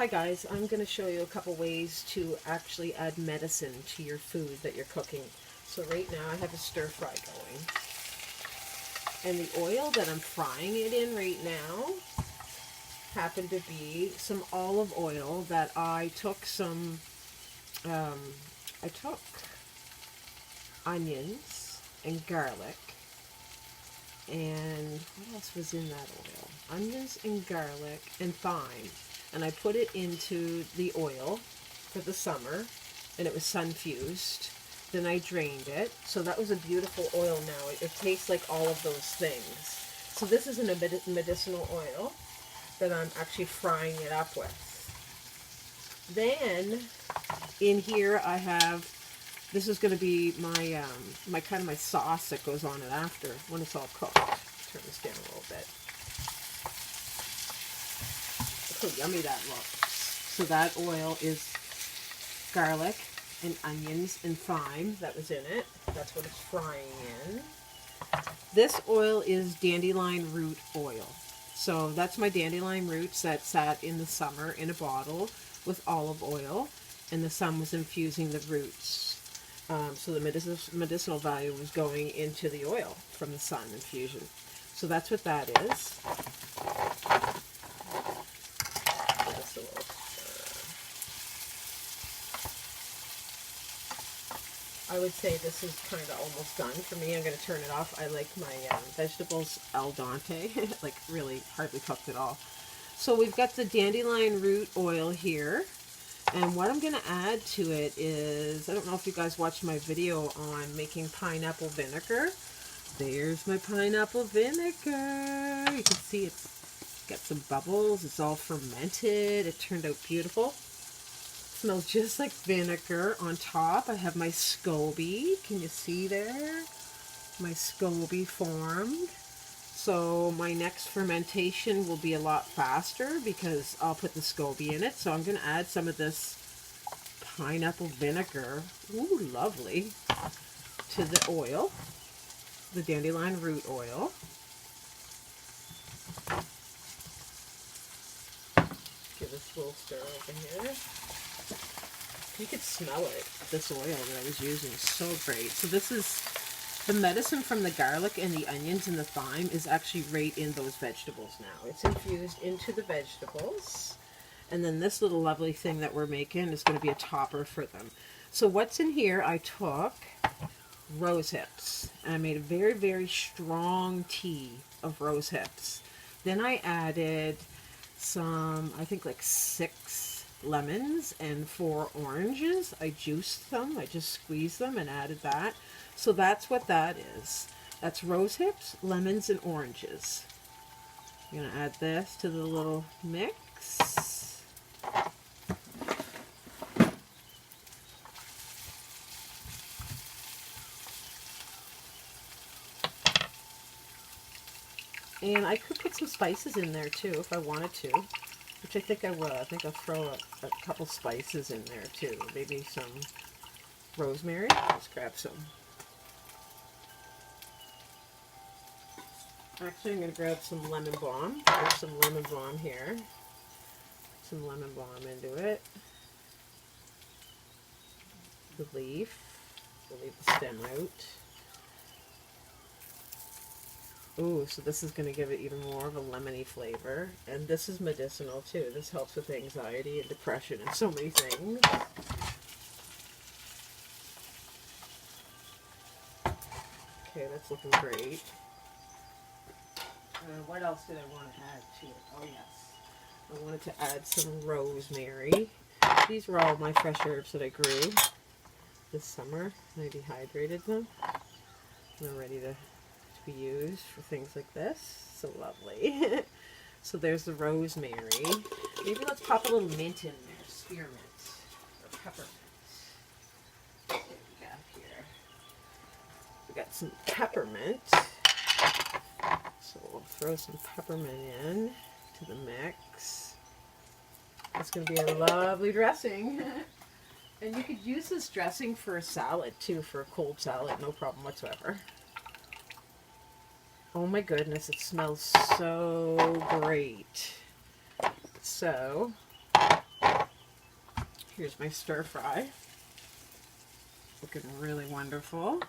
Hi guys, I'm going to show you a couple ways to actually add medicine to your food that you're cooking. So right now I have a stir fry going. And the oil that I'm frying it in right now happened to be some olive oil that I took some, I took onions and garlic. And what else was in that oil? Onions and garlic and thyme. And I put it into the oil for the summer, and it was sun-fused. Then I drained it. So that was a beautiful oil now. It tastes like all of those things. So this is a medicinal oil that I'm actually frying it up with. Then in here I have, this is going to be my my sauce that goes on it after when it's all cooked. Turn this down a little bit. Look how yummy that looks. So that oil is garlic and onions and thyme that was in it. That's what it's frying in. This oil is dandelion root oil. So that's my dandelion roots that sat in the summer in a bottle with olive oil, and the sun was infusing the roots. So the medicinal value was going into the oil from the sun infusion. So that's what that is. I would say this is kind of almost done for me. I'm going to turn it off. I like my vegetables al dente, like really hardly cooked at all. So we've got the dandelion root oil here. And what I'm going to add to it is, I don't know if you guys watched my video on making pineapple vinegar. There's my pineapple vinegar. You can see it's got some bubbles. It's all fermented. It turned out beautiful. Smells just like vinegar. On top, I have my SCOBY. Can you see there? My SCOBY formed. So my next fermentation will be a lot faster because I'll put the SCOBY in it. So I'm going to add some of this pineapple vinegar, ooh, lovely, to the oil, the dandelion root oil. Give this a little stir over here. You could smell it, this oil that I was using is so great. So this is the medicine from the garlic and the onions and the thyme is actually right in those vegetables now. It's infused into the vegetables. And then this little lovely thing that we're making is going to be a topper for them. So what's in here, I took rose hips. And I made a very, very strong tea of rose hips. Then I added some, I think like 6 lemons and 4 oranges. I juiced them. I just squeezed them and added that. So that's what that is. That's rose hips, lemons, and oranges. I'm going to add this to the little mix. And I could put some spices in there too if I wanted to, which I think I will. I think I'll throw a couple spices in there too. Maybe some rosemary. Let's grab some. Actually, I'm going to grab some lemon balm. There's some lemon balm here. Some lemon balm into it. The leaf. We'll leave the stem out. Ooh, so this is going to give it even more of a lemony flavor. And this is medicinal too. This helps with anxiety and depression and so many things. Okay, that's looking great. What else did I want to add to it? Oh yes, I wanted to add some rosemary. These were all my fresh herbs that I grew this summer. I dehydrated them. They're ready to be used for things like this. So lovely. So there's the rosemary. Maybe let's pop a little mint in there. Spearmint or peppermint. What do we got here? We got some peppermint. So we'll throw some peppermint in to the mix. It's going to be a lovely dressing. And you could use this dressing for a salad too, for a cold salad, no problem whatsoever. Oh my goodness, it smells so great. So Here's my stir fry. Looking really wonderful.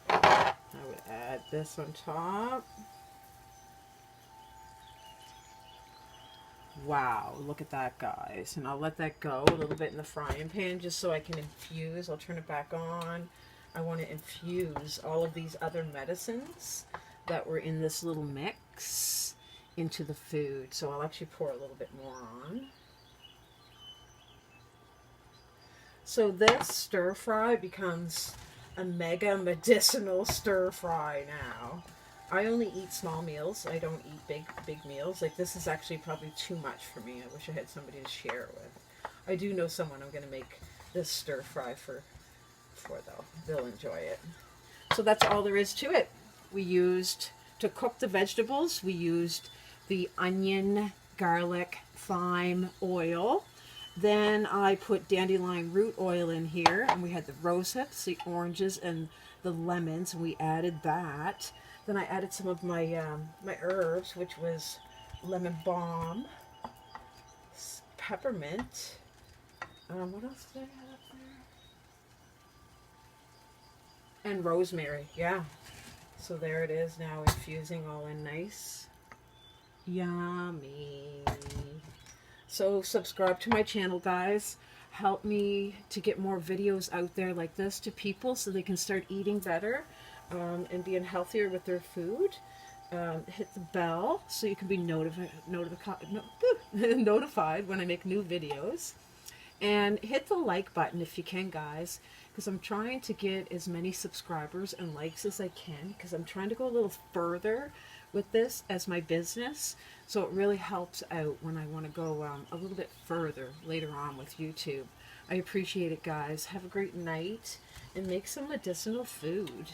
I would add this on top. Wow, look at that, guys. And I'll let that go a little bit in the frying pan just so I can infuse. I'll turn it back on. I want to infuse all of these other medicines that were in this little mix into the food. So I'll actually pour a little bit more on. So this stir fry becomes a mega medicinal stir fry now. I only eat small meals. I don't eat big meals. Like, this is actually probably too much for me. I wish I had somebody to share it with. I do know someone I'm going to make this stir fry for though. They'll enjoy it. So that's all there is to it. We used, to cook the vegetables, we used the onion, garlic, thyme oil. Then I put dandelion root oil in here, and we had the rose hips, the oranges, and the lemons, and we added that. Then I added some of my my herbs, which was lemon balm, peppermint. What else did I add up there? And rosemary, yeah. So there it is now, infusing all in nice. Yummy. So subscribe to my channel, guys. Help me to get more videos out there like this to people so they can start eating better and being healthier with their food. Hit the bell so you can be notified when I make new videos. And hit the like button if you can, guys, because I'm trying to get as many subscribers and likes as I can, because I'm trying to go a little further with this as my business. So it really helps out when I want to go a little bit further later on with YouTube. I appreciate it, guys. Have a great night and make some medicinal food.